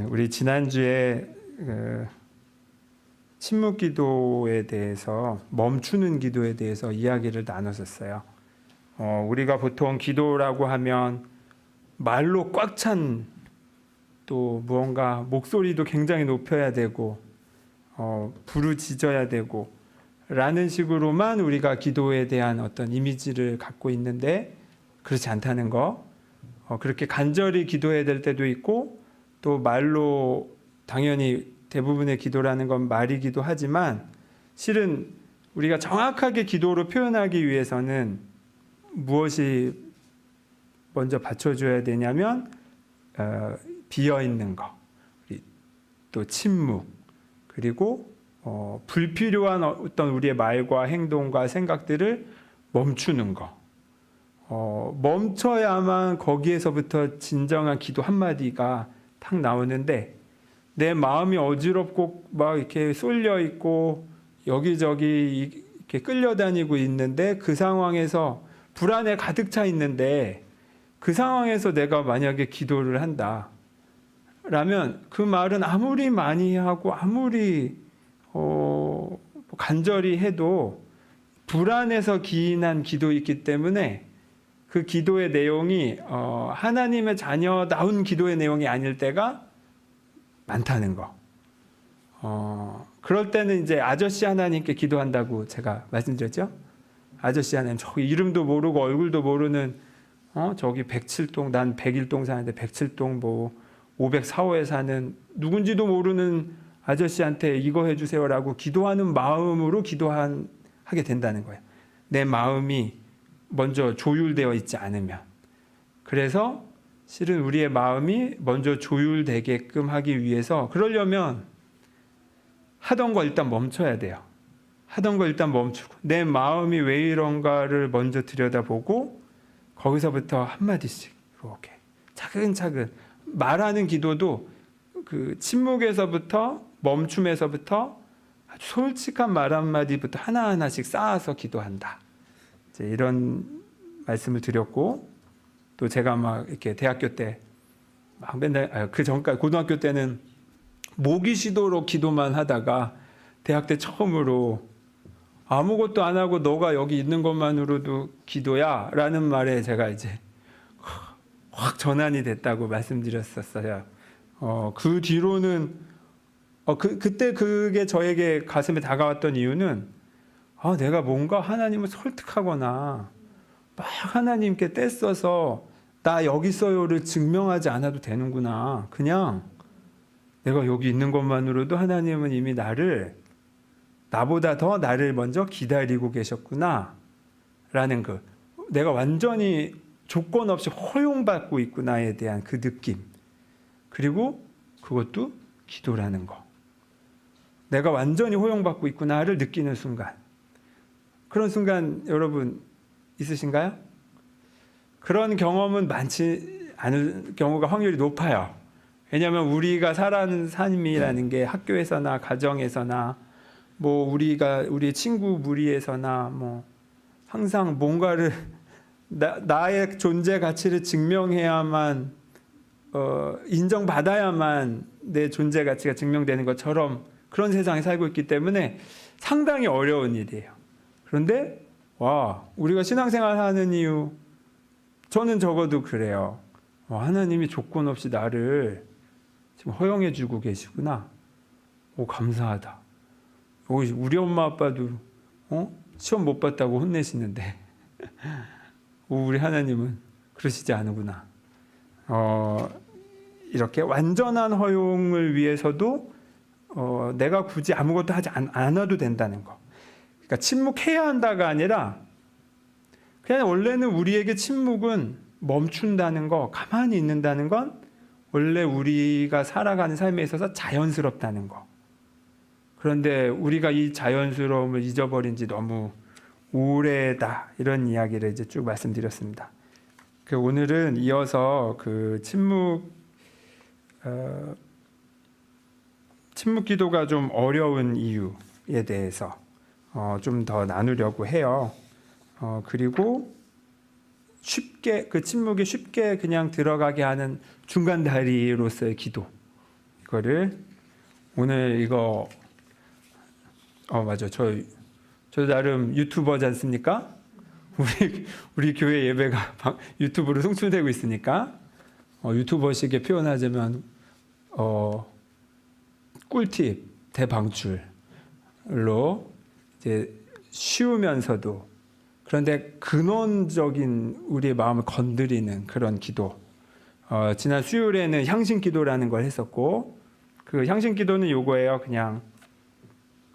우리 지난주에 침묵 기도에 대해서, 멈추는 기도에 대해서 이야기를 나눴었어요. 우리가 보통 기도라고 하면 말로 꽉 찬, 또 무언가 목소리도 굉장히 높여야 되고 부르짖어야 되고 라는 식으로만 우리가 기도에 대한 어떤 이미지를 갖고 있는데, 그렇지 않다는 거. 그렇게 간절히 기도해야 될 때도 있고, 또 말로, 당연히 대부분의 기도라는 건 말이기도 하지만, 실은 우리가 정확하게 기도로 표현하기 위해서는 무엇이 먼저 받쳐줘야 되냐면 비어있는 거, 또 침묵, 그리고 불필요한 어떤 우리의 말과 행동과 생각들을 멈추는 거. 멈춰야만 거기에서부터 진정한 기도 한마디가 탁 나오는데, 내 마음이 어지럽고 막 이렇게 쏠려 있고 여기저기 이렇게 끌려다니고 있는데, 그 상황에서 불안에 가득 차 있는데, 그 상황에서 내가 만약에 기도를 한다 라면, 그 말은 아무리 많이 하고 아무리 간절히 해도 불안해서 기인한 기도이기 때문에, 그 기도의 내용이 하나님의 자녀다운 기도의 내용이 아닐 때가 많다는 거. 그럴 때는 이제 아저씨 하나님께 기도한다고 제가 말씀드렸죠. 아저씨 하나님, 저기 이름도 모르고 얼굴도 모르는 저기 107동, 난 101동 사는데 107동 뭐 504호에 사는 누군지도 모르는 아저씨한테 이거 해주세요라고 기도하는 마음으로 하게 된다는 거예요. 내 마음이 먼저 조율되어 있지 않으면. 그래서 실은 우리의 마음이 먼저 조율되게끔 하기 위해서, 그러려면 하던 거 일단 멈춰야 돼요. 하던 거 일단 멈추고, 내 마음이 왜 이런가를 먼저 들여다보고, 거기서부터 한마디씩 이렇게 차근차근 말하는 기도도 그 침묵에서부터, 멈춤에서부터 아주 솔직한 말 한마디부터 하나하나씩 쌓아서 기도한다. 이런 말씀을 드렸고, 또 제가 막 이렇게 대학교 때 막 맨날, 그 전까지 고등학교 때는 모기 시도로 기도만 하다가, 대학 때 처음으로 아무것도 안 하고 너가 여기 있는 것만으로도 기도야 라는 말에 제가 이제 확 전환이 됐다고 말씀드렸었어요. 그 뒤로는 그때 그게 저에게 가슴에 다가왔던 이유는, 내가 뭔가 하나님을 설득하거나 막 하나님께 떼써서 나 여기 있어요를 증명하지 않아도 되는구나. 그냥 내가 여기 있는 것만으로도 하나님은 이미 나보다 더 나를 먼저 기다리고 계셨구나 라는 내가 완전히 조건 없이 허용받고 있구나에 대한 그 느낌, 그리고 그것도 기도라는 거, 내가 완전히 허용받고 있구나를 느끼는 순간, 그런 순간 여러분 있으신가요? 그런 경험은 많지 않을 경우가 확률이 높아요. 왜냐하면 우리가 살아가는 삶이라는 게 학교에서나 가정에서나 뭐 우리의 친구 무리에서나 뭐 항상 뭔가를 나의 존재 가치를 증명해야만, 인정받아야만 내 존재 가치가 증명되는 것처럼 그런 세상에 살고 있기 때문에 상당히 어려운 일이에요. 그런데 우리가 신앙생활 하는 이유, 저는 적어도 그래요. 하나님이 조건 없이 나를 지금 허용해 주고 계시구나. 감사하다. 우리 엄마 아빠도 시험 못 봤다고 혼내시는데 우리 하나님은 그러시지 않으구나. 이렇게 완전한 허용을 위해서도 내가 굳이 아무것도 하지 않아도 된다는 거. 그러니까 침묵해야 한다가 아니라, 그냥 원래는 우리에게 침묵은 멈춘다는 거, 가만히 있는다는 건 원래 우리가 살아가는 삶에 있어서 자연스럽다는 거. 그런데 우리가 이 자연스러움을 잊어버린 지 너무 오래다, 이런 이야기를 이제 쭉 말씀드렸습니다. 오늘은 이어서 그 침묵 기도가 좀 어려운 이유에 대해서 좀 더 나누려고 해요. 그리고 쉽게, 그 침묵이 쉽게 그냥 들어가게 하는 중간다리로서의 기도, 이거를 오늘 이거 맞아. 저 나름 유튜버지 않습니까? 우리 교회 예배가 유튜브로 송출되고 있으니까 유튜버식에 표현하자면 꿀팁 대방출로 이제 쉬우면서도 그런데 근원적인 우리의 마음을 건드리는 그런 기도. 지난 수요일에는 향신 기도라는 걸 했었고 그 향신 기도는 요거예요. 그냥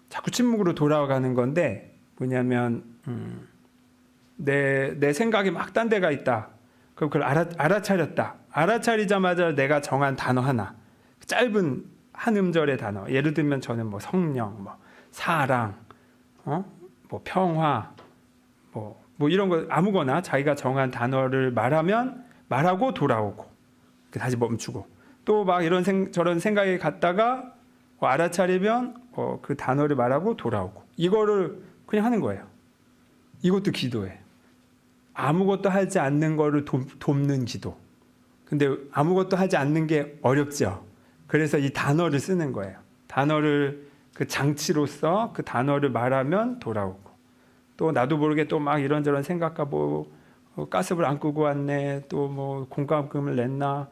자꾸 침묵으로 돌아가는 건데 뭐냐면 내 생각이 막 딴 데가 있다. 그럼 그걸 알아차렸다. 알아차리자마자 내가 정한 단어 하나, 짧은 한 음절의 단어. 예를 들면 저는 뭐 성령, 뭐 사랑, 뭐 평화, 뭐 이런 거 아무거나 자기가 정한 단어를 말하고 돌아오고 다시 멈추고 또 막 저런 생각이 갔다가 알아차리면 그 단어를 말하고 돌아오고 이거를 그냥 하는 거예요. 이것도 기도예요. 아무것도 하지 않는 거를 돕는 기도. 근데 아무것도 하지 않는 게 어렵죠. 그래서 이 단어를 쓰는 거예요. 단어를 그 장치로서 그 단어를 말하면 돌아오고 또 나도 모르게 또 막 이런저런 생각과 가스불 안 끄고 왔네 또 뭐 공과금을 냈나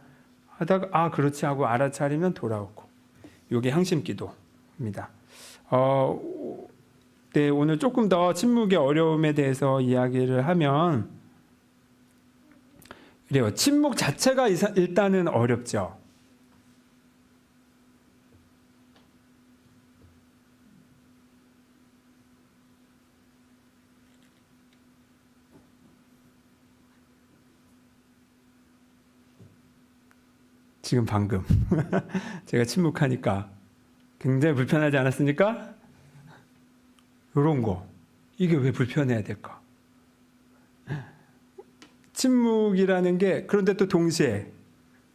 하다가 그렇지 하고 알아차리면 돌아오고 이게 향심기도입니다. 네, 오늘 조금 더 침묵의 어려움에 대해서 이야기를 하면 그래요. 침묵 자체가 일단은 어렵죠. 지금 방금 제가 침묵하니까 굉장히 불편하지 않았습니까? 이런 거 이게 왜 불편해야 될까? 침묵이라는 게 그런데 또 동시에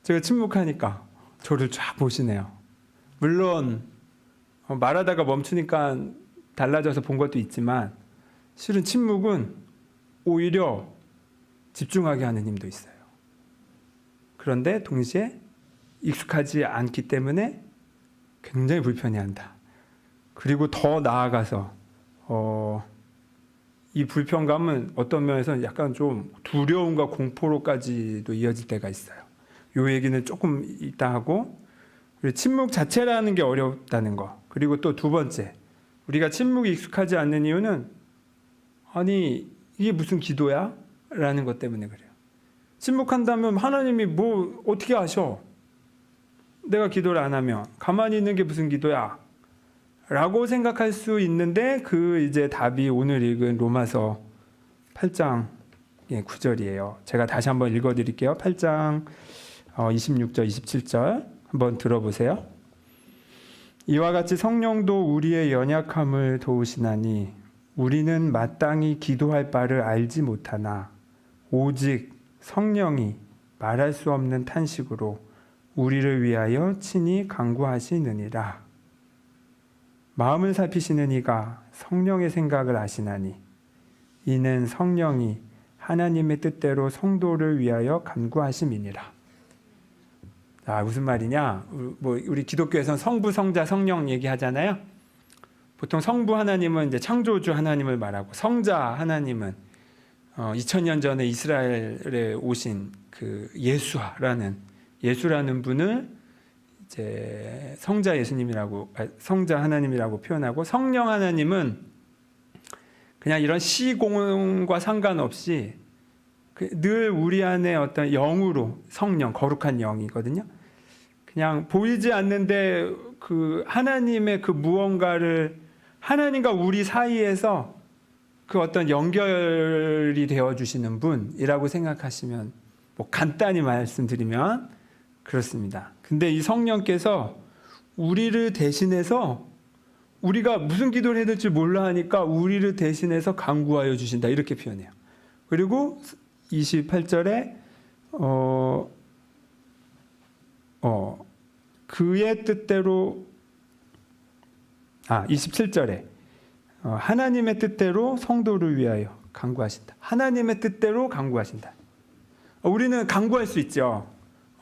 제가 침묵하니까 저를 쫙 보시네요. 물론 말하다가 멈추니까 달라져서 본 것도 있지만 실은 침묵은 오히려 집중하게 하는 힘도 있어요. 그런데 동시에 익숙하지 않기 때문에 굉장히 불편해한다. 그리고 더 나아가서 이 불편감은 어떤 면에서는 약간 좀 두려움과 공포로까지도 이어질 때가 있어요. 이 얘기는 조금 이따 하고 그리고 침묵 자체라는 게 어렵다는 거. 그리고 또 두 번째 우리가 침묵이 익숙하지 않는 이유는 아니 이게 무슨 기도야? 라는 것 때문에 그래요. 침묵한다면 하나님이 뭐 어떻게 아셔? 내가 기도를 안 하면 가만히 있는 게 무슨 기도야? 라고 생각할 수 있는데 그 이제 답이 오늘 읽은 로마서 8장 9절이에요. 제가 다시 한번 읽어드릴게요. 8장 26절 27절 한번 들어보세요. 이와 같이 성령도 우리의 연약함을 도우시나니 우리는 마땅히 기도할 바를 알지 못하나 오직 성령이 말할 수 없는 탄식으로 우리를 위하여 친히 간구하시느니라. 마음을 살피시는 이가 성령의 생각을 아시나니 이는 성령이 하나님의 뜻대로 성도를 위하여 간구하심이니라. 무슨 말이냐? 우리 기독교에서는 성부, 성자, 성령 얘기하잖아요. 보통 성부 하나님은 이제 창조주 하나님을 말하고 성자 하나님은 2000년 전에 이스라엘에 오신 그 예수라는 분을 이제 성자 하나님이라고 표현하고 성령 하나님은 그냥 이런 시공과 상관없이 늘 우리 안에 어떤 영으로 성령 거룩한 영이거든요. 그냥 보이지 않는데 그 하나님의 그 무언가를 하나님과 우리 사이에서 그 어떤 연결이 되어 주시는 분이라고 생각하시면 간단히 말씀드리면 그렇습니다. 근데 이 성령께서 우리를 대신해서 우리가 무슨 기도를 해야 될지 몰라 하니까 우리를 대신해서 간구하여 주신다 이렇게 표현해요. 그리고 28절에 그의 뜻대로 27절에 하나님의 뜻대로 성도를 위하여 간구하신다. 하나님의 뜻대로 간구하신다. 우리는 간구할 수 있죠.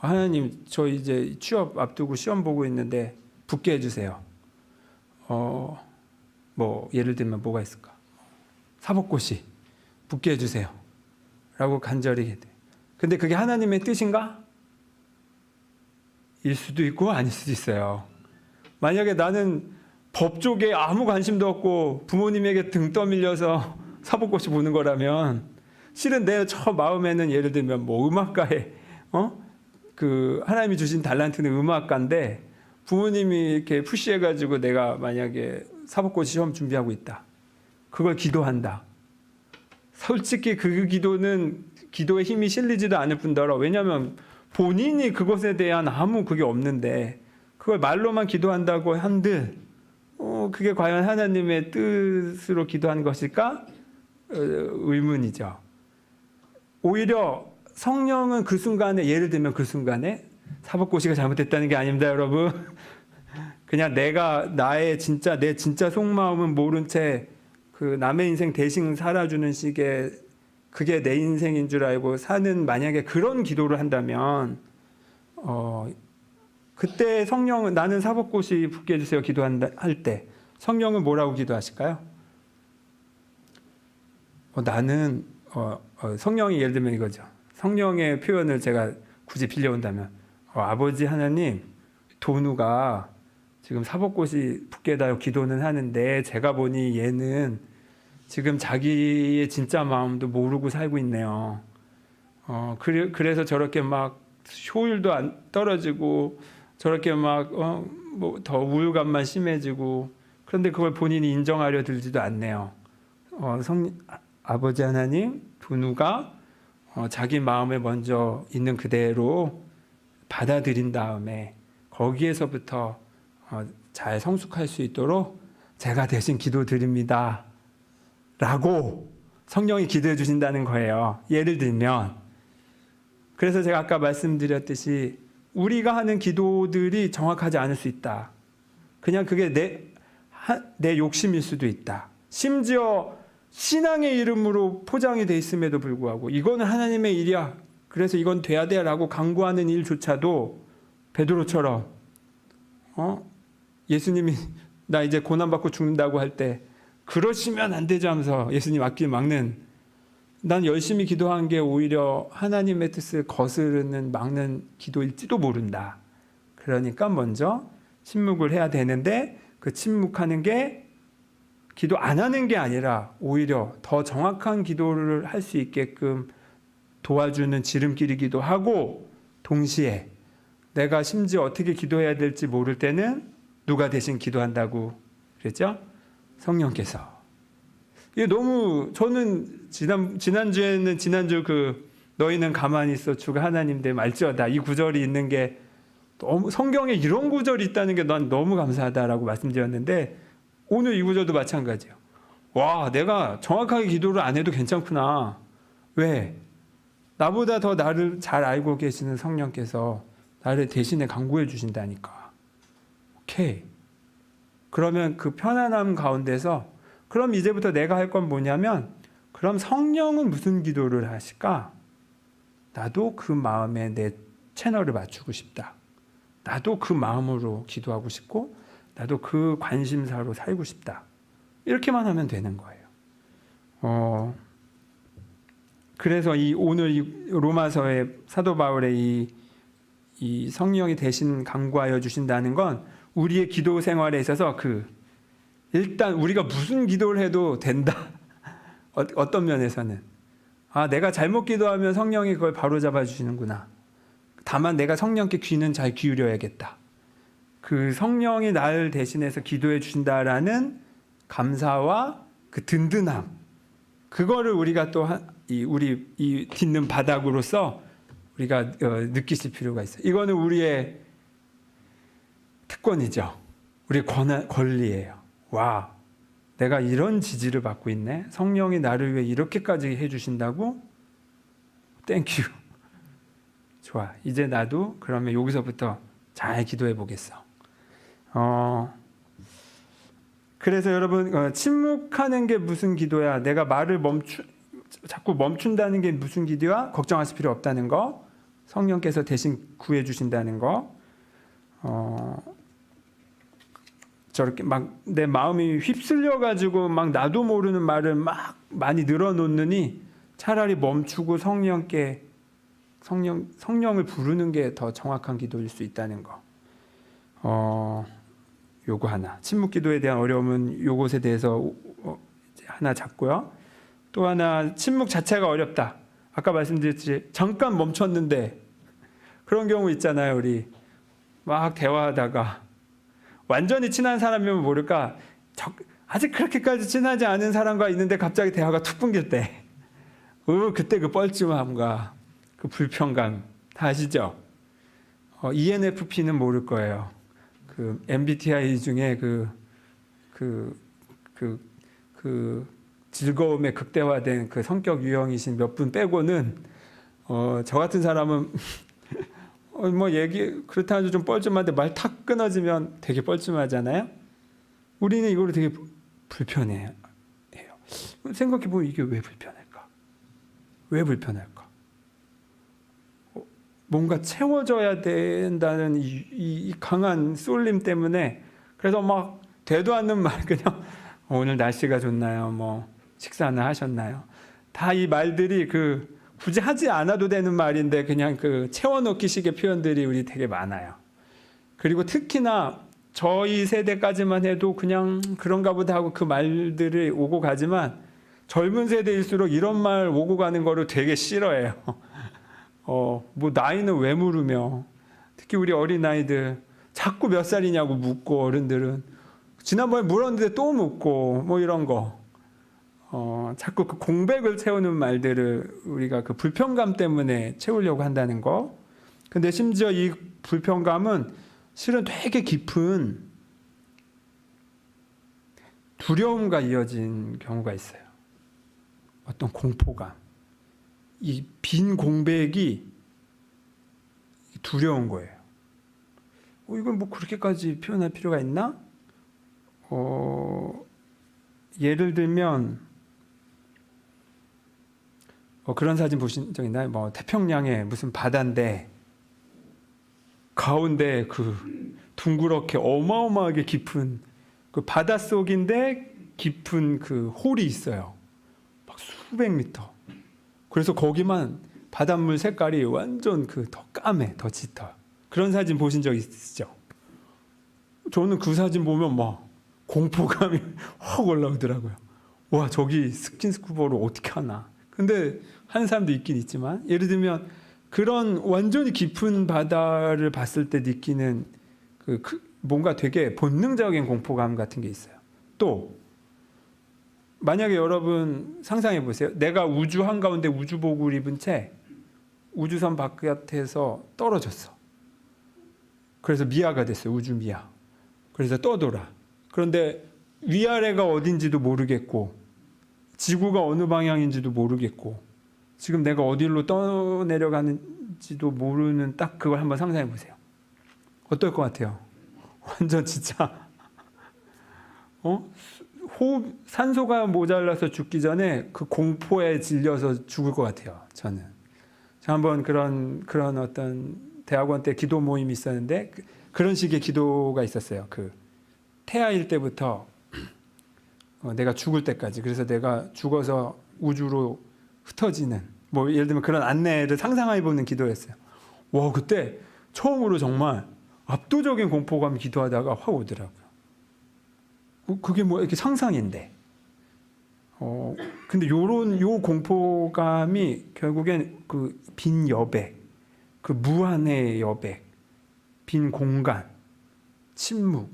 하나님, 저 이제 취업 앞두고 시험 보고 있는데 붙게 해주세요. 뭐 예를 들면 뭐가 있을까? 사법고시 붙게 해주세요. 라고 간절히 해야 돼. 근데 그게 하나님의 뜻인가? 일 수도 있고 아닐 수도 있어요. 만약에 나는 법 쪽에 아무 관심도 없고 부모님에게 등 떠밀려서 사법고시 보는 거라면 실은 내 저 마음에는 예를 들면 뭐 음악가에 그 하나님이 주신 달란트는 음악가인데 부모님이 이렇게 푸시해가지고 내가 만약에 사법고시 시험 준비하고 있다. 그걸 기도한다. 솔직히 그 기도는 기도에 힘이 실리지도 않을 뿐더러 왜냐하면 본인이 그것에 대한 아무 그게 없는데 그걸 말로만 기도한다고 한들 그게 과연 하나님의 뜻으로 기도한 것일까? 의문이죠. 오히려 성령은 그 순간에 예를 들면 그 순간에 사법고시가 잘못됐다는 게 아닙니다, 여러분. 그냥 내 진짜 속마음은 모른 채 그 남의 인생 대신 살아주는 식의 그게 내 인생인 줄 알고 사는 만약에 그런 기도를 한다면 그때 성령은 나는 사법고시 붙게 해주세요 기도한다 할 때 성령은 뭐라고 기도하실까요? 나는 성령이 예를 들면 이거죠. 성령의 표현을 제가 굳이 빌려온다면 아버지 하나님 도누가 지금 사법고시 붙게 해달라고 기도는 하는데 제가 보니 얘는 지금 자기의 진짜 마음도 모르고 살고 있네요. 그래서 저렇게 막 효율도 안 떨어지고 저렇게 막 뭐 더 우울감만 심해지고 그런데 그걸 본인이 인정하려 들지도 않네요. 아버지 하나님 도누가 자기 마음에 먼저 있는 그대로 받아들인 다음에 거기에서부터 잘 성숙할 수 있도록 제가 대신 기도드립니다. 라고 성령이 기도해 주신다는 거예요. 예를 들면 그래서 제가 아까 말씀드렸듯이 우리가 하는 기도들이 정확하지 않을 수 있다. 그냥 그게 내 욕심일 수도 있다. 심지어 신앙의 이름으로 포장이 돼 있음에도 불구하고 이거는 하나님의 일이야. 그래서 이건 돼야 돼 라고 강구하는 일조차도 베드로처럼 예수님이 나 이제 고난받고 죽는다고 할 때 그러시면 안 되죠 하면서 예수님 앞길 막는 난 열심히 기도한 게 오히려 하나님의 뜻을 거스르는 막는 기도일지도 모른다. 그러니까 먼저 침묵을 해야 되는데 그 침묵하는 게 기도 안 하는 게 아니라 오히려 더 정확한 기도를 할 수 있게끔 도와주는 지름길이기도 하고 동시에 내가 심지어 어떻게 기도해야 될지 모를 때는 누가 대신 기도한다고 그랬죠? 성령께서. 이게 너무 저는 지난주에는 지난주 너희는 가만히 있어 주가 하나님 대 말지어다 이 구절이 있는 게 너무 성경에 이런 구절이 있다는 게 난 너무 감사하다라고 말씀드렸는데 오늘 이 구절도 마찬가지예요. 와, 내가 정확하게 기도를 안 해도 괜찮구나. 왜? 나보다 더 나를 잘 알고 계시는 성령께서 나를 대신에 간구해 주신다니까. 오케이. 그러면 그 편안함 가운데서 그럼 이제부터 내가 할 건 뭐냐면 그럼 성령은 무슨 기도를 하실까? 나도 그 마음에 내 채널을 맞추고 싶다. 나도 그 마음으로 기도하고 싶고 나도 그 관심사로 살고 싶다. 이렇게만 하면 되는 거예요. 그래서 오늘 이 로마서의 사도 바울의 이 성령이 대신 간구하여 주신다는 건 우리의 기도 생활에 있어서 일단 우리가 무슨 기도를 해도 된다. 어떤 면에서는 내가 잘못 기도하면 성령이 그걸 바로잡아 주시는구나. 다만 내가 성령께 귀는 잘 기울여야겠다. 그 성령이 나를 대신해서 기도해 주신다라는 감사와 그 든든함 그거를 우리가 또 우리 이 딛는 바닥으로서 우리가 느끼실 필요가 있어요. 이거는 우리의 특권이죠. 우리의 권리예요. 와, 내가 이런 지지를 받고 있네. 성령이 나를 위해 이렇게까지 해주신다고? 땡큐. 좋아. 이제 나도 그러면 여기서부터 잘 기도해 보겠어. 그래서 여러분 침묵하는 게 무슨 기도야? 내가 말을 자꾸 멈춘다는 게 무슨 기도야? 걱정하실 필요 없다는 거. 성령께서 대신 구해 주신다는 거. 저렇게 막 내 마음이 휩쓸려 가지고 막 나도 모르는 말을 막 많이 늘어놓느니 차라리 멈추고 성령을 부르는 게 더 정확한 기도일 수 있다는 거. 요거 하나. 침묵 기도에 대한 어려움은 요것에 대해서 하나 잡고요. 또 하나, 침묵 자체가 어렵다. 아까 말씀드렸지, 잠깐 멈췄는데 그런 경우 있잖아요. 우리 막 대화하다가 완전히 친한 사람이면 모를까, 아직 그렇게까지 친하지 않은 사람과 있는데 갑자기 대화가 툭 끊길 때, 그때 그 뻘쭘함과 그 불편감 다 아시죠? ENFP는 모를 거예요. 그 MBTI 중에 그 즐거움에 극대화된 그 성격 유형이신 몇 분 빼고는 저 같은 사람은 뭐 얘기 그렇다 해도 좀 뻘쭘한데 말 탁 끊어지면 되게 뻘쭘하잖아요. 우리는 이거를 되게 불편해해요. 생각해 보면 이게 왜 불편할까? 왜 불편할까? 뭔가 채워져야 된다는 이 강한 쏠림 때문에, 그래서 막 되도 않는 말, 그냥 오늘 날씨가 좋나요? 뭐 식사는 하셨나요? 다 이 말들이 굳이 하지 않아도 되는 말인데 그냥 채워넣기 식의 표현들이 우리 되게 많아요. 그리고 특히나 저희 세대까지만 해도 그냥 그런가 보다 하고 그 말들이 오고 가지만, 젊은 세대일수록 이런 말 오고 가는 거를 되게 싫어해요. 뭐 나이는 왜 물으며, 특히 우리 어린아이들 자꾸 몇 살이냐고 묻고, 어른들은 지난번에 물었는데 또 묻고 뭐 이런 거. 자꾸 그 공백을 채우는 말들을 우리가 그 불편감 때문에 채우려고 한다는 거. 근데 심지어 이 불편감은 실은 되게 깊은 두려움과 이어진 경우가 있어요. 어떤 공포감. 이 빈 공백이 두려운 거예요. 이걸 뭐 그렇게까지 표현할 필요가 있나? 예를 들면 그런 사진 보신 적 있나요? 뭐 태평양에 무슨 바다인데 가운데 둥그렇게 어마어마하게 깊은 바닷속인데 깊은 홀이 있어요. 막 수백 미터. 그래서 거기만 바닷물 색깔이 완전 더 까매, 더 짙어. 그런 사진 보신 적 있으시죠? 저는 그 사진 보면 막 공포감이 확 올라오더라고요. 와, 저기 스킨스쿠버를 어떻게 하나. 근데 하는 사람도 있긴 있지만, 예를 들면 그런 완전히 깊은 바다를 봤을 때 느끼는 뭔가 되게 본능적인 공포감 같은 게 있어요. 또 만약에 여러분 상상해 보세요. 내가 우주 한가운데 우주복을 입은 채 우주선 바깥에서 떨어졌어. 그래서 미아가 됐어요. 우주 미아. 그래서 떠돌아. 그런데 위아래가 어딘지도 모르겠고 지구가 어느 방향인지도 모르겠고 지금 내가 어디로 떠내려가는지도 모르는 딱 그걸 한번 상상해 보세요. 어떨 것 같아요? 완전 진짜 산소가 모자라서 죽기 전에 그 공포에 질려서 죽을 것 같아요. 저는. 저 한번 그런 어떤 대학원 때 기도 모임이 있었는데 그런 식의 기도가 있었어요. 태아일 때부터 내가 죽을 때까지. 그래서 내가 죽어서 우주로 흩어지는, 뭐 예를 들면 그런 안내를 상상해 보는 기도였어요. 와, 그때 처음으로 정말 압도적인 공포감이 기도하다가 확 오더라고요. 그게 뭐 이렇게 상상인데. 근데 요 공포감이 결국엔 빈 여백, 무한의 여백, 빈 공간, 침묵,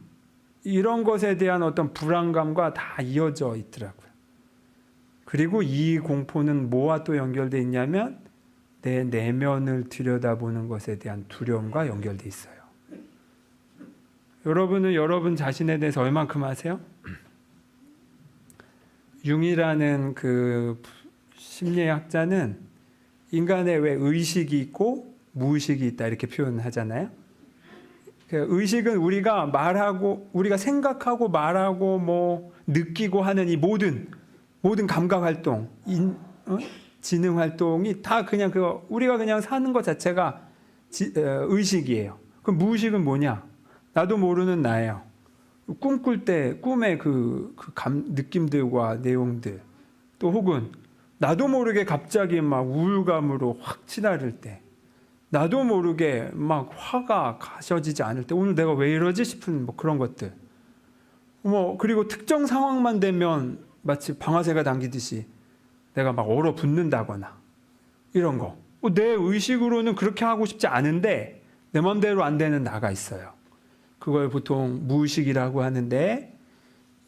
이런 것에 대한 어떤 불안감과 다 이어져 있더라고요. 그리고 이 공포는 뭐와 또 연결되어 있냐면 내 내면을 들여다보는 것에 대한 두려움과 연결되어 있어요. 여러분은 여러분 자신에 대해서 얼만큼 아세요? 융이라는 심리학자는 인간의 왜 의식이 있고 무의식이 있다 이렇게 표현하잖아요. 의식은 우리가 말하고, 우리가 생각하고 말하고 뭐 느끼고 하는 이 모든 감각 활동, 지능 활동이 다 그냥 우리가 그냥 사는 것 자체가 의식이에요. 그럼 무의식은 뭐냐? 나도 모르는 나예요. 꿈꿀 때 꿈의 느낌들과 내용들, 또 혹은 나도 모르게 갑자기 막 우울감으로 확 치달을 때, 나도 모르게 막 화가 가셔지지 않을 때, 오늘 내가 왜 이러지 싶은 뭐 그런 것들. 그리고 특정 상황만 되면 마치 방아쇠가 당기듯이 내가 막 얼어붙는다거나 이런 거. 내 의식으로는 그렇게 하고 싶지 않은데 내 마음대로 안 되는 나가 있어요. 그걸 보통 무의식이라고 하는데,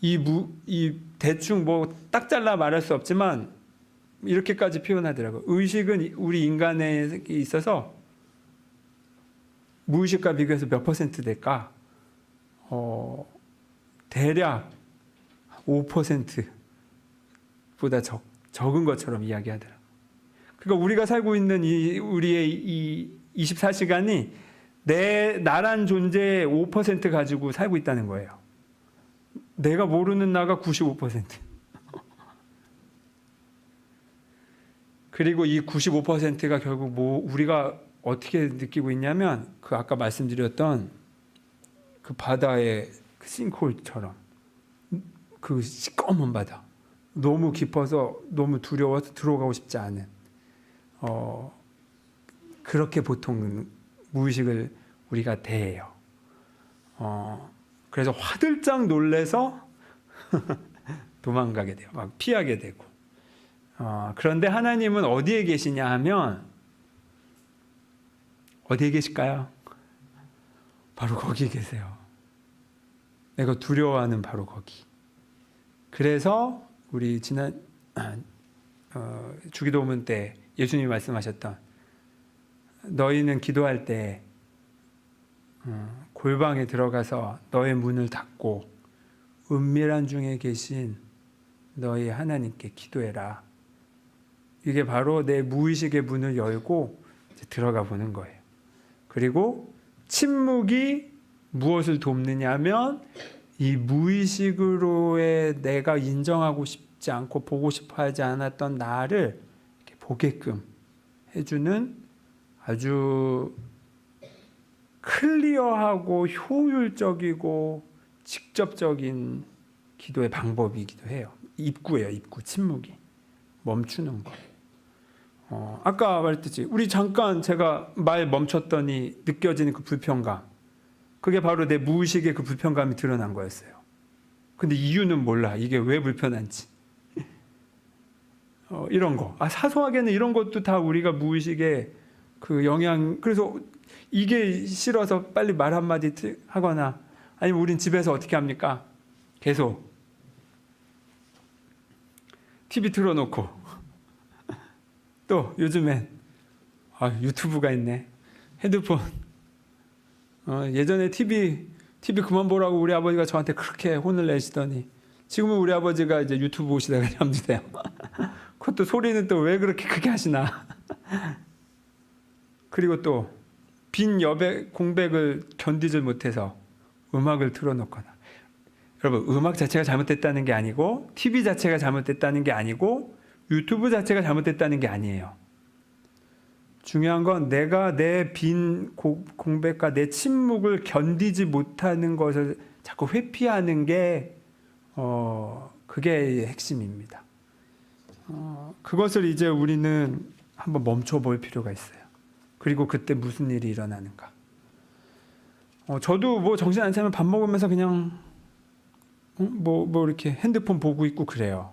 이 대충 뭐 딱 잘라 말할 수 없지만 이렇게까지 표현하더라고요. 의식은 우리 인간에 있어서 무의식과 비교해서 몇 퍼센트 될까? 대략 5%보다 적은 것처럼 이야기하더라고요. 그러니까 우리가 살고 있는 우리의 이 24시간이 나란 존재의 5% 가지고 살고 있다는 거예요. 내가 모르는 나가 95%. 그리고 이 95%가 결국 우리가 어떻게 느끼고 있냐면 아까 말씀드렸던 그 바다의 싱크홀처럼 그 시꺼먼 바다. 너무 깊어서 너무 두려워서 들어가고 싶지 않은 그렇게 보통 무의식을 우리가 대해요. 그래서 화들짝 놀래서 도망가게 돼요. 막 피하게 되고. 그런데 하나님은 어디에 계시냐 하면 어디에 계실까요? 바로 거기 계세요. 내가 두려워하는 바로 거기. 그래서 우리 지난 주기도문 때 예수님이 말씀하셨던, 너희는 기도할 때 골방에 들어가서 너의 문을 닫고 은밀한 중에 계신 너희 하나님께 기도해라. 이게 바로 내 무의식의 문을 열고 들어가 보는 거예요. 그리고 침묵이 무엇을 돕느냐 하면 이 무의식으로의 내가 인정하고 싶지 않고 보고 싶어 하지 않았던 나를 이렇게 보게끔 해주는 아주 클리어하고 효율적이고 직접적인 기도의 방법이기도 해요. 입구예요, 입구. 침묵이. 멈추는 거. 아까 말했듯이 우리 잠깐 제가 말 멈췄더니 느껴지는 그 불편감, 그게 바로 내 무의식의 그 불편감이 드러난 거였어요. 근데 이유는 몰라. 이게 왜 불편한지. 이런 거. 사소하게는 이런 것도 다 우리가 무의식의 그 영향. 그래서 이게 싫어서 빨리 말 한마디 하거나, 아니면 우린 집에서 어떻게 합니까? 계속 TV 틀어놓고, 또 요즘엔 유튜브가 있네, 헤드폰. 예전에 TV 그만 보라고 우리 아버지가 저한테 그렇게 혼을 내시더니 지금은 우리 아버지가 이제 유튜브 보시다가 잠드세요. 그것도 소리는 또 왜 그렇게 크게 하시나. 그리고 또 빈 공백을 견디질 못해서 음악을 틀어놓거나. 여러분, 음악 자체가 잘못됐다는 게 아니고, TV 자체가 잘못됐다는 게 아니고, 유튜브 자체가 잘못됐다는 게 아니에요. 중요한 건 내가 내 빈 공백과 내 침묵을 견디지 못하는 것을 자꾸 회피하는 게 그게 핵심입니다. 그것을 이제 우리는 한번 멈춰볼 필요가 있어요. 그리고 그때 무슨 일이 일어나는가. 저도 뭐 정신 안 차리면 밥 먹으면서 그냥 뭐 이렇게 핸드폰 보고 있고 그래요.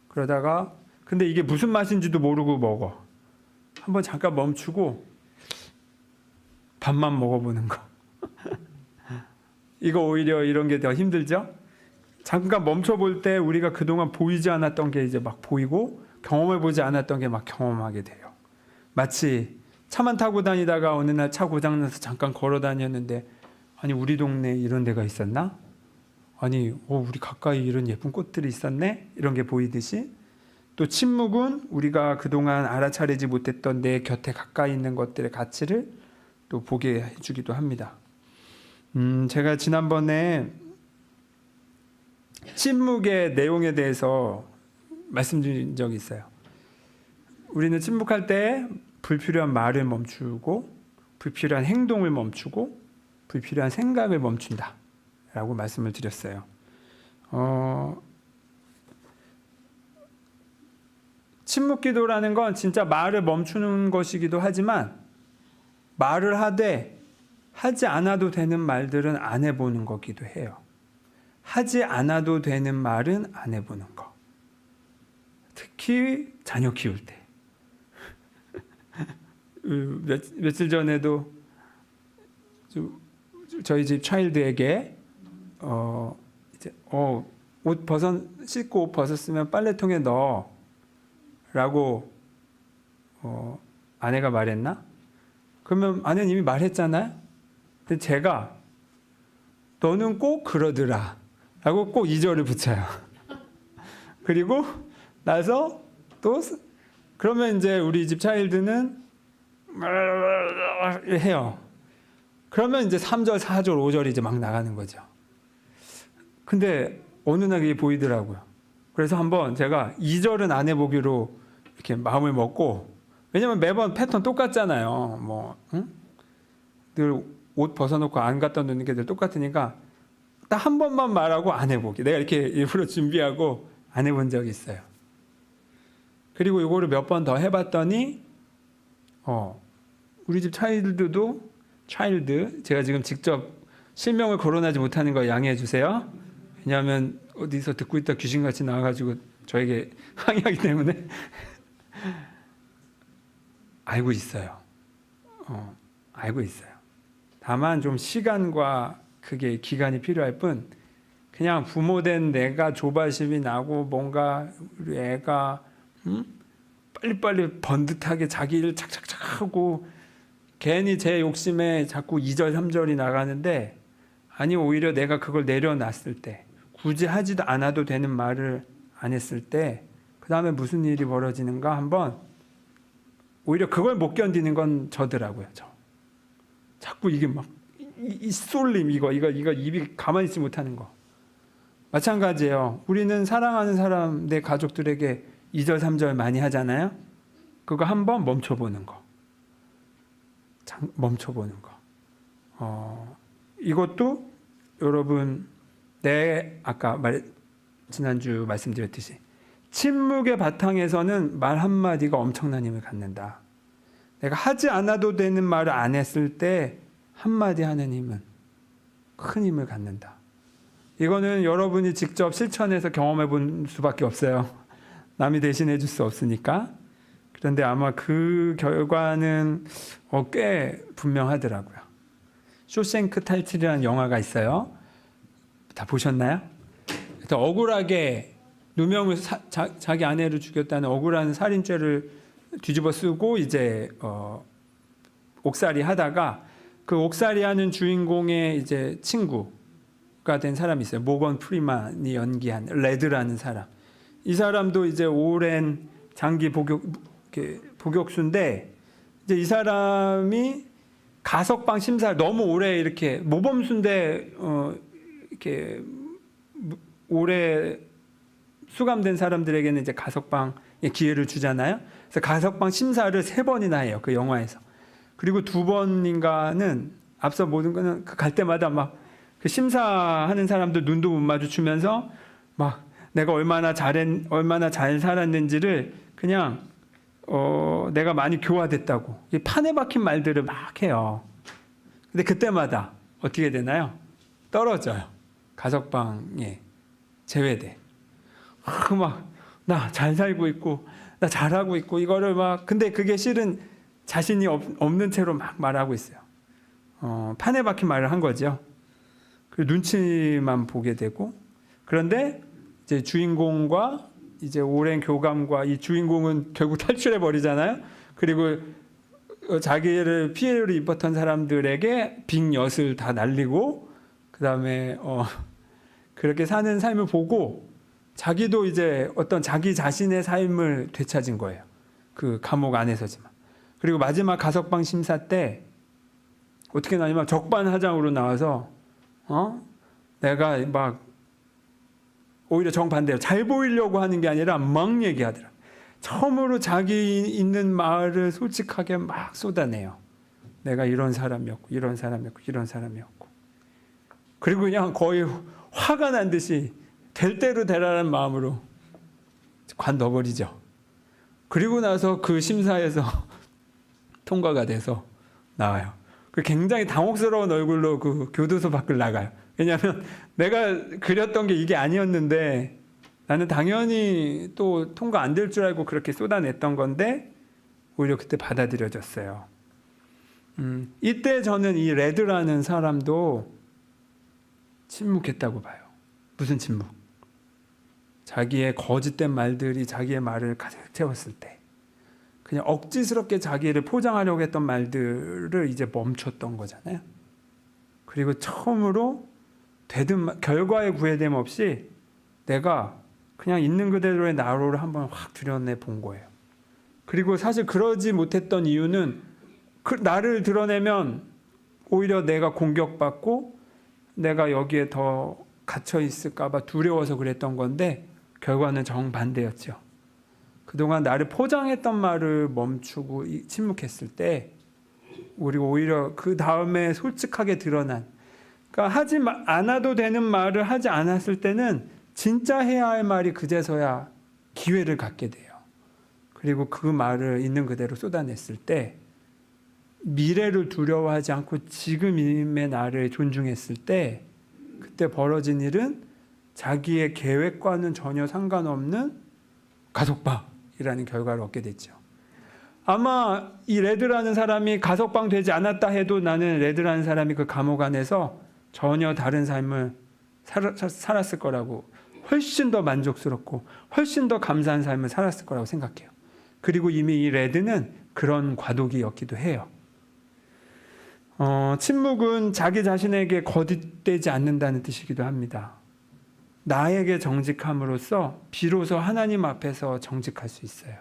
그러다가 근데 이게 무슨 맛인지도 모르고 먹어. 한번 잠깐 멈추고 밥만 먹어보는 거. 이거 오히려 이런 게 더 힘들죠? 잠깐 멈춰볼 때 우리가 그동안 보이지 않았던 게 이제 막 보이고, 경험해보지 않았던 게 막 경험하게 돼요. 마치 차만 타고 다니다가 어느 날 차 고장나서 잠깐 걸어 다녔는데, 아니 우리 동네에 이런 데가 있었나? 아니 우리 가까이 이런 예쁜 꽃들이 있었네? 이런 게 보이듯이, 또 침묵은 우리가 그동안 알아차리지 못했던 내 곁에 가까이 있는 것들의 가치를 또 보게 해주기도 합니다. 제가 지난번에 침묵의 내용에 대해서 말씀드린 적이 있어요. 우리는 침묵할 때 불필요한 말을 멈추고, 불필요한 행동을 멈추고 불필요한 생각을 멈춘다 라고 말씀을 드렸어요. 침묵 기도라는 건 진짜 말을 멈추는 것이기도 하지만 말을 하되 하지 않아도 되는 말들은 안 해보는 거기도 해요. 하지 않아도 되는 말은 안 해보는 거. 특히 자녀 키울 때. 며칠 전에도 저희 집 차일드에게 옷 씻고 옷 벗었으면 빨래통에 넣어라고 아내가 말했나? 그러면 아내는 이미 말했잖아요. 근데 제가 너는 꼭 그러더라 라고 꼭 2절을 붙여요. 그리고 나서 또 그러면 이제 우리 집 차일드는 해요. 그러면 이제 3절, 4절, 5절이 이제 막 나가는 거죠. 근데 어느 날 그게 보이더라고요. 그래서 한번 제가 2절은 안 해보기로 이렇게 마음을 먹고, 왜냐면 매번 패턴 똑같잖아요. 뭐, 응? 늘 옷 벗어놓고 안 갖다 놓는 게 늘 똑같으니까 딱 한 번만 말하고 안 해보기. 내가 이렇게 일부러 준비하고 안 해본 적이 있어요. 그리고 이거를 몇 번 더 해봤더니, 우리 집 차일드, 제가 지금 직접 실명을 거론하지 못하는 거 양해해 주세요. 왜냐하면 어디서 듣고 있다 귀신같이 나와가지고 저에게 항의하기 때문에. 알고 있어요. 알고 있어요. 다만 좀 시간과 그게 기간이 필요할 뿐, 그냥 부모된 내가 조바심이 나고 뭔가 우리 애가 빨리빨리 번듯하게 자기 일 착착착 하고 괜히 제 욕심에 자꾸 2절 3절이 나가는데, 아니 오히려 내가 그걸 내려놨을 때, 굳이 하지도 않아도 되는 말을 안 했을 때 그 다음에 무슨 일이 벌어지는가 한번, 오히려 그걸 못 견디는 건 저더라고요. 자꾸 이게 막 이 쏠림, 이거 입이 가만히 있지 못하는 거. 마찬가지예요. 우리는 사랑하는 사람, 내 가족들에게 2절 3절 많이 하잖아요. 그거 한번 멈춰보는 거. 멈춰보는 거. 이것도 여러분, 아까 지난주 말씀드렸듯이 침묵의 바탕에서는 말 한마디가 엄청난 힘을 갖는다. 내가 하지 않아도 되는 말을 안 했을 때 한마디 하는 힘은 큰 힘을 갖는다. 이거는 여러분이 직접 실천해서 경험해 본 수밖에 없어요. 남이 대신해 줄 수 없으니까. 그런데 아마 그 결과는 꽤 분명하더라고요. 쇼생크 탈출이라는 영화가 있어요. 다 보셨나요? 억울하게 누명을 자기 아내를 죽였다는 억울한 살인죄를 뒤집어 쓰고 이제 옥살이 하다가, 그 옥살이 하는 주인공의 이제 친구가 된 사람이 있어요. 모건 프리만이 연기한 레드라는 사람. 이 사람도 이제 오랜 장기 복역수인데, 이제 이 사람이 가석방 심사를 너무 오래 이렇게 모범수인데 이렇게 오래 수감된 사람들에게는 이제 가석방의 기회를 주잖아요. 그래서 가석방 심사를 3번이나 해요. 그 영화에서. 그리고 2번인가는 앞서 모든 거는 갈 때마다 막 그 심사하는 사람들 눈도 못 마주치면서 막 내가 얼마나 잘 살았는지를 그냥 내가 많이 교화됐다고 판에 박힌 말들을 막 해요. 근데 그때마다 어떻게 되나요? 떨어져요. 가석방에 제외돼. 막 나 잘 살고 있고 나 잘하고 있고 이거를 막, 근데 그게 실은 자신이 없는 채로 막 말하고 있어요. 판에 박힌 말을 한 거죠. 그리고 눈치만 보게 되고, 그런데 이제 주인공과 이제 오랜 교감과, 이 주인공은 결국 탈출해 버리잖아요. 그리고 자기를 피해를 입었던 사람들에게 빅엿을 다 날리고, 그 다음에 그렇게 사는 삶을 보고 자기도 이제 어떤 자기 자신의 삶을 되찾은 거예요. 그 감옥 안에서지만. 그리고 마지막 가석방 심사 때 어떻게 나냐면 적반하장으로 나와서 내가 막 오히려 정반대로 잘 보이려고 하는 게 아니라 막 얘기하더라. 처음으로 자기 있는 말을 솔직하게 막 쏟아내요. 내가 이런 사람이었고 이런 사람이었고 이런 사람이었고, 그리고 그냥 거의 화가 난 듯이 될 대로 되라는 마음으로 관둬버리죠. 그리고 나서 그 심사에서 통과가 돼서 나와요. 그 굉장히 당혹스러운 얼굴로 그 교도소 밖을 나가요. 왜냐하면 내가 그렸던 게 이게 아니었는데 나는 당연히 또 통과 안 될 줄 알고 그렇게 쏟아냈던 건데 오히려 그때 받아들여졌어요. 이때 저는 이 레드라는 사람도 침묵했다고 봐요. 무슨 침묵? 자기의 거짓된 말들이 자기의 말을 가득 채웠을 때 그냥 억지스럽게 자기를 포장하려고 했던 말들을 이제 멈췄던 거잖아요. 그리고 처음으로 되든 결과에 구애됨 없이 내가 그냥 있는 그대로의 나로를 한번 확 들여내 본 거예요. 그리고 사실 그러지 못했던 이유는 나를 드러내면 오히려 내가 공격받고 내가 여기에 더 갇혀 있을까 봐 두려워서 그랬던 건데 결과는 정반대였죠. 그동안 나를 포장했던 말을 멈추고 침묵했을 때 우리 오히려 그 다음에 솔직하게 드러난, 그러니까 하지 않아도 되는 말을 하지 않았을 때는 진짜 해야 할 말이 그제서야 기회를 갖게 돼요. 그리고 그 말을 있는 그대로 쏟아냈을 때 미래를 두려워하지 않고 지금의 나를 존중했을 때 그때 벌어진 일은 자기의 계획과는 전혀 상관없는 가석방이라는 결과를 얻게 됐죠. 아마 이 레드라는 사람이 가석방 되지 않았다 해도 나는 레드라는 사람이 그 감옥 안에서 전혀 다른 삶을 살았을 거라고, 훨씬 더 만족스럽고 훨씬 더 감사한 삶을 살았을 거라고 생각해요. 그리고 이미 이 레드는 그런 과도기였기도 해요. 침묵은 자기 자신에게 거듭되지 않는다는 뜻이기도 합니다. 나에게 정직함으로써 비로소 하나님 앞에서 정직할 수 있어요.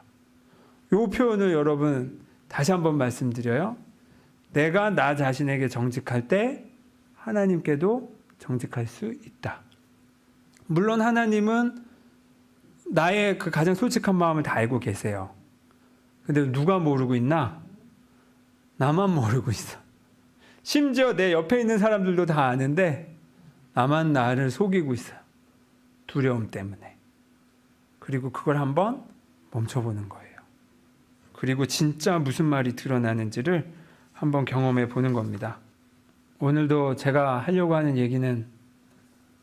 이 표현을 여러분 다시 한번 말씀드려요. 내가 나 자신에게 정직할 때 하나님께도 정직할 수 있다. 물론 하나님은 나의 그 가장 솔직한 마음을 다 알고 계세요. 근데 누가 모르고 있나? 나만 모르고 있어. 심지어 내 옆에 있는 사람들도 다 아는데 나만 나를 속이고 있어요. 두려움 때문에. 그리고 그걸 한번 멈춰보는 거예요. 그리고 진짜 무슨 말이 드러나는지를 한번 경험해 보는 겁니다. 오늘도 제가 하려고 하는 얘기는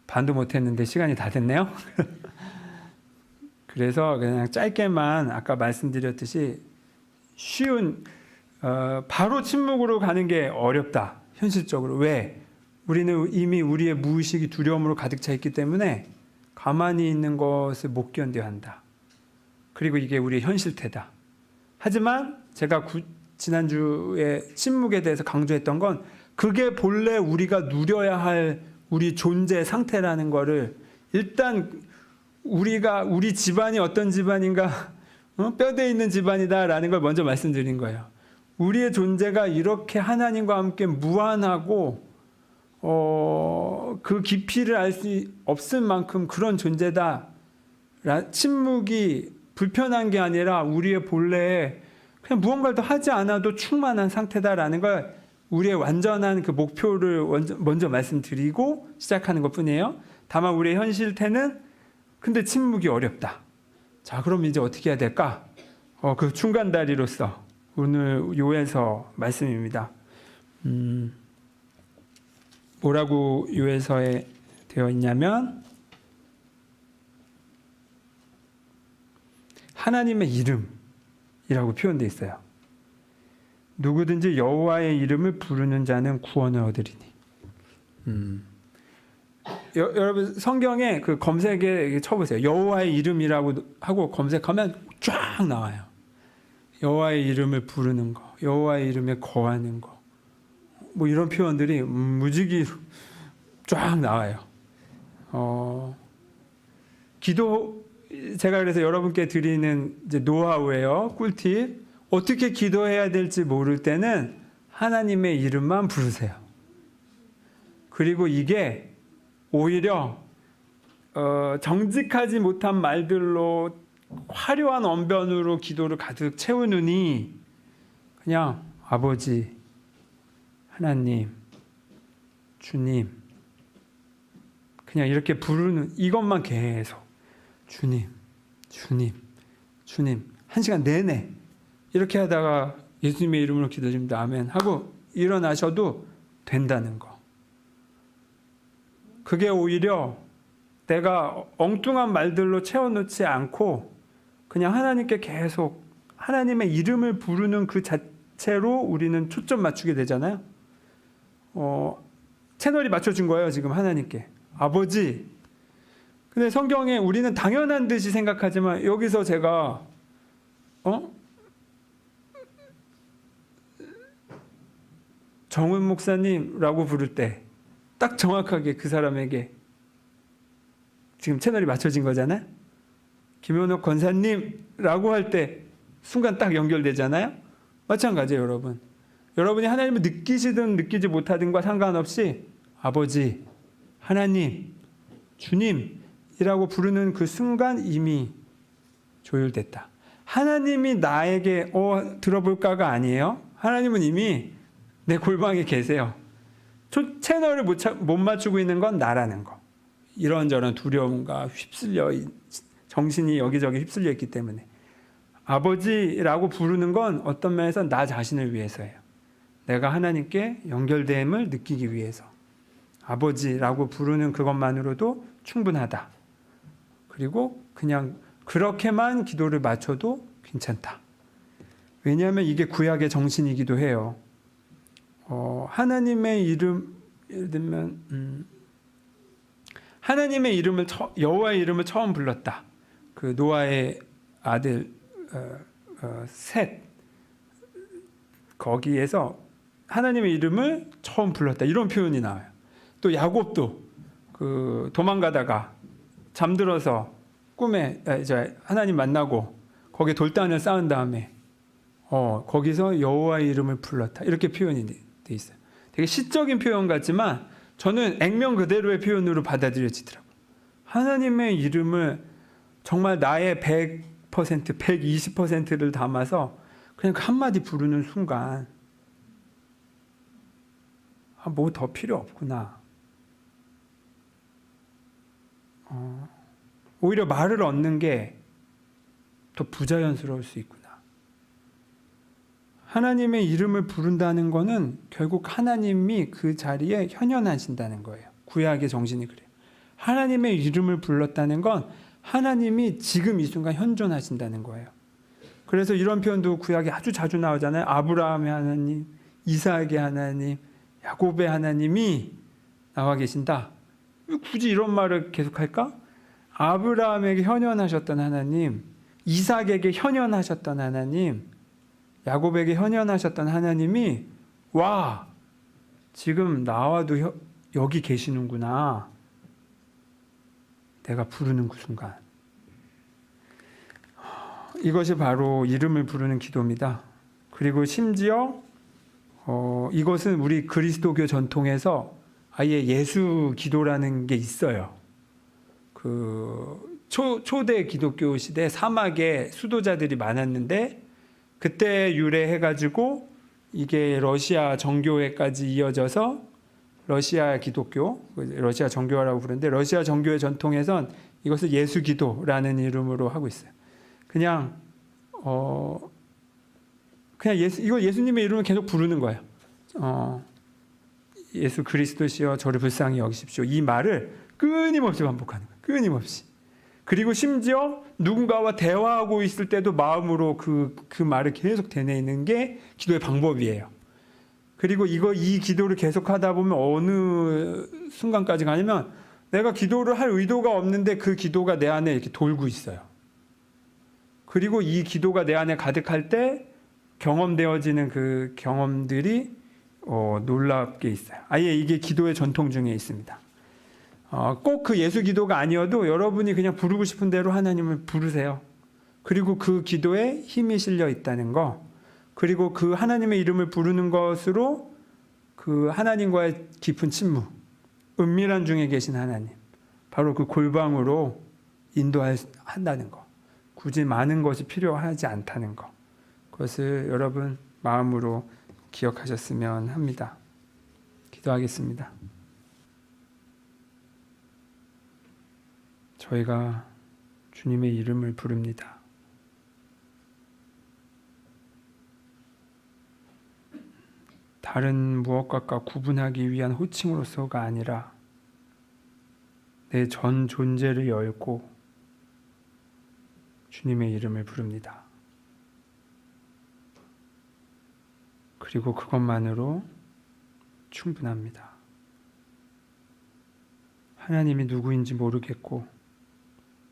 반도 못했는데 시간이 다 됐네요. 그래서 그냥 짧게만 아까 말씀드렸듯이 쉬운, 바로 침묵으로 가는 게 어렵다. 현실적으로. 왜? 우리는 이미 우리의 무의식이 두려움으로 가득 차 있기 때문에 가만히 있는 것을 못 견뎌야 한다. 그리고 이게 우리의 현실태다. 하지만 제가 지난주에 침묵에 대해서 강조했던 건 그게 본래 우리가 누려야 할 우리 존재 상태라는 거를 일단 우리 집안이 어떤 집안인가, 뼈대 있는 집안이다라는 걸 먼저 말씀드린 거예요. 우리의 존재가 이렇게 하나님과 함께 무한하고 그 깊이를 알 수 없을 만큼 그런 존재다. 침묵이 불편한 게 아니라 우리의 본래에 그냥 무언가를 더 하지 않아도 충만한 상태다라는 걸 우리의 완전한 그 목표를 먼저 말씀드리고 시작하는 것 뿐이에요. 다만 우리의 현실태는 근데 침묵이 어렵다. 자, 그럼 이제 어떻게 해야 될까? 그 중간다리로서 오늘 요에서 말씀입니다. 뭐라고 요에서에 되어 있냐면 하나님의 이름이라고 표현되어 있어요. 누구든지 여호와의 이름을 부르는 자는 구원을 얻으리니. 여러분 성경에 그 검색에 쳐보세요. 여호와의 이름이라고 하고 검색하면 쫙 나와요. 여호와의 이름을 부르는 거, 여호와의 이름에 거하는 거, 뭐 이런 표현들이 무지개 쫙 나와요. 기도, 제가 그래서 여러분께 드리는 이제 노하우예요. 꿀팁. 어떻게 기도해야 될지 모를 때는 하나님의 이름만 부르세요. 그리고 이게 오히려 정직하지 못한 말들로 화려한 언변으로 기도를 가득 채우느니 그냥 아버지, 하나님, 주님, 그냥 이렇게 부르는 이것만 계속 주님, 주님, 주님 1시간 내내 이렇게 하다가 예수님의 이름으로 기도드립니다. 아멘 하고 일어나셔도 된다는 거. 그게 오히려 내가 엉뚱한 말들로 채워놓지 않고 그냥 하나님께 계속 하나님의 이름을 부르는 그 자체로 우리는 초점 맞추게 되잖아요. 채널이 맞춰진 거예요, 지금 하나님께. 아버지. 근데 성경에 우리는 당연한 듯이 생각하지만 여기서 제가 정은 목사님라고 부를 때 딱 정확하게 그 사람에게 지금 채널이 맞춰진 거잖아요. 김현옥 권사님라고 할 때 순간 딱 연결되잖아요. 마찬가지예요, 여러분. 여러분이 하나님을 느끼시든 느끼지 못하든과 상관없이 아버지, 하나님, 주님이라고 부르는 그 순간 이미 조율됐다. 하나님이 나에게 들어볼까가 아니에요. 하나님은 이미 내 골방에 계세요. 채널을 못 맞추고 있는 건 나라는 거. 이런저런 두려움과 정신이 여기저기 휩쓸려 있기 때문에 아버지라고 부르는 건 어떤 면에서 나 자신을 위해서예요. 내가 하나님께 연결됨을 느끼기 위해서 아버지라고 부르는 그것만으로도 충분하다. 그리고 그냥 그렇게만 기도를 맞춰도 괜찮다. 왜냐하면 이게 구약의 정신이기도 해요. 하나님의 이름, 예를 들면 하나님의 이름을 여호와의 이름을 처음 불렀다. 그 노아의 아들 셋, 거기에서 하나님의 이름을 처음 불렀다. 이런 표현이 나와요. 또 야곱도 그 도망가다가 잠들어서 꿈에 이제 하나님 만나고 거기에 돌단을 쌓은 다음에 거기서 여호와의 이름을 불렀다. 이렇게 표현이 돼 있어요. 되게 시적인 표현 같지만 저는 액면 그대로의 표현으로 받아들여지더라고요. 하나님의 이름을 정말 나의 100%, 120%를 담아서 그냥 한마디 부르는 순간 뭐 더 필요 없구나. 오히려 말을 얻는 게 더 부자연스러울 수 있구나. 하나님의 이름을 부른다는 거는 결국 하나님이 그 자리에 현현하신다는 거예요. 구약의 정신이 그래요. 하나님의 이름을 불렀다는 건 하나님이 지금 이 순간 현존하신다는 거예요. 그래서 이런 표현도 구약에 아주 자주 나오잖아요. 아브라함의 하나님, 이삭의 하나님, 야곱의 하나님이 나와 계신다. 굳이 이런 말을 계속할까? 아브라함에게 현현하셨던 하나님, 이삭에게 현현하셨던 하나님, 야곱에게 현현하셨던 하나님이 와, 지금 나와도 여기 계시는구나. 내가 부르는 그 순간. 이것이 바로 이름을 부르는 기도입니다. 그리고 심지어 이것은 우리 그리스도교 전통에서 아예 예수 기도라는 게 있어요. 그 초대 기독교 시대 사막에 수도자들이 많았는데 그때 유래해가지고 이게 러시아 정교회까지 이어져서 러시아 기독교, 러시아 정교회라고 부르는데 러시아 정교회 전통에선 이것을 예수 기도라는 이름으로 하고 있어요. 그냥 이거 예수님의 이름을 계속 부르는 거예요. 예수 그리스도시여 저를 불쌍히 여기십시오. 이 말을 끊임없이 반복하는 거예요. 끊임없이. 그리고 심지어 누군가와 대화하고 있을 때도 마음으로 그 말을 계속 되뇌이는 게 기도의 방법이에요. 그리고 이 기도를 계속 하다 보면 어느 순간까지 가냐면 내가 기도를 할 의도가 없는데 그 기도가 내 안에 이렇게 돌고 있어요. 그리고 이 기도가 내 안에 가득할 때 경험되어지는 그 경험들이 놀랍게 있어요. 아예 이게 기도의 전통 중에 있습니다. 꼭 그 예수 기도가 아니어도 여러분이 그냥 부르고 싶은 대로 하나님을 부르세요. 그리고 그 기도에 힘이 실려 있다는 거, 그리고 그 하나님의 이름을 부르는 것으로 그 하나님과의 깊은 친무, 은밀한 중에 계신 하나님, 바로 그 골방으로 인도한다는 거, 굳이 많은 것이 필요하지 않다는 거, 그것을 여러분 마음으로 기억하셨으면 합니다. 기도하겠습니다. 저희가 주님의 이름을 부릅니다. 다른 무엇과 구분하기 위한 호칭으로서가 아니라 내 전 존재를 열고 주님의 이름을 부릅니다. 그리고 그것만으로 충분합니다. 하나님이 누구인지 모르겠고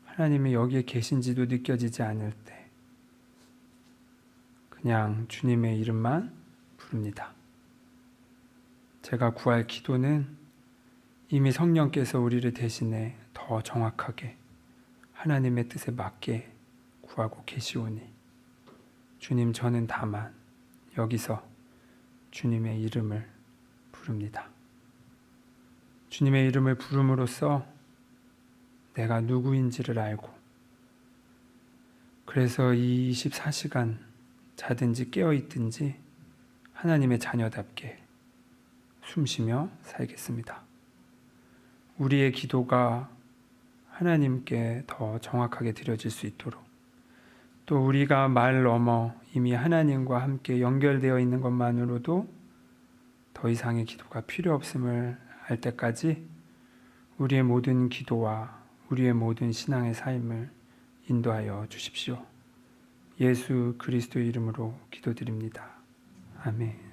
하나님이 여기에 계신지도 느껴지지 않을 때 그냥 주님의 이름만 부릅니다. 제가 구할 기도는 이미 성령께서 우리를 대신해 더 정확하게 하나님의 뜻에 맞게 구하고 계시오니 주님, 저는 다만 여기서 주님의 이름을 부릅니다. 주님의 이름을 부름으로써 내가 누구인지를 알고 그래서 이 24시간 자든지 깨어있든지 하나님의 자녀답게 숨쉬며 살겠습니다. 우리의 기도가 하나님께 더 정확하게 드려질 수 있도록 또 우리가 말 넘어 이미 하나님과 함께 연결되어 있는 것만으로도 더 이상의 기도가 필요 없음을 알 때까지 우리의 모든 기도와 우리의 모든 신앙의 삶을 인도하여 주십시오. 예수 그리스도의 이름으로 기도드립니다. 아멘.